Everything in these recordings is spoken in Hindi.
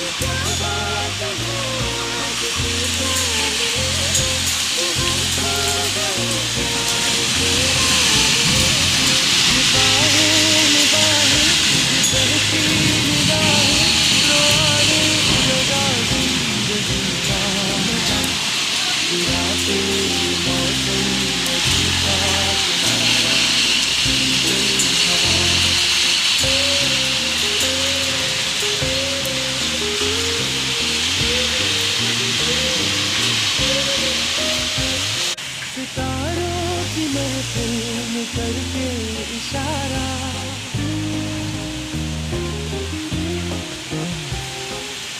क्या बात है आज की चांदनी, कि हम खो गए प्यार के राह में। निगाहें निगाहें ये बहती निगाहें, लो आने लगा जिंदगी का मजा, गिराते मौसम नदी का किनारा, शीतल हवा। सितारों की महफिल में करके इशारा,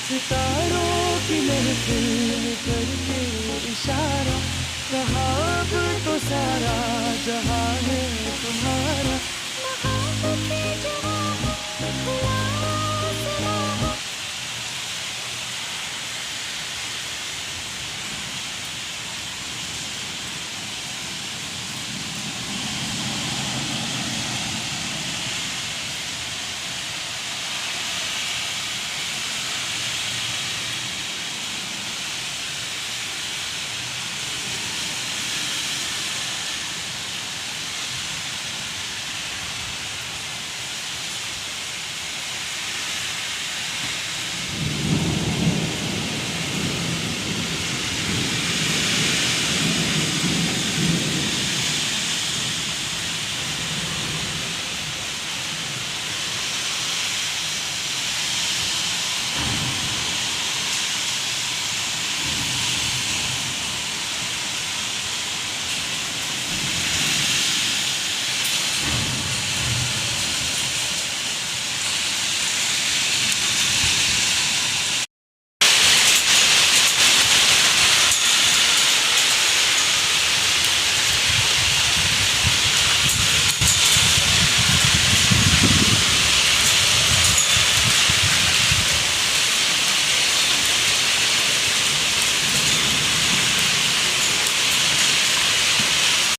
सितारों की महफिल में करके इशारा, कहा अब तो सारा जहां है तुम्हारा। मोहब्बत के जवाब हुआ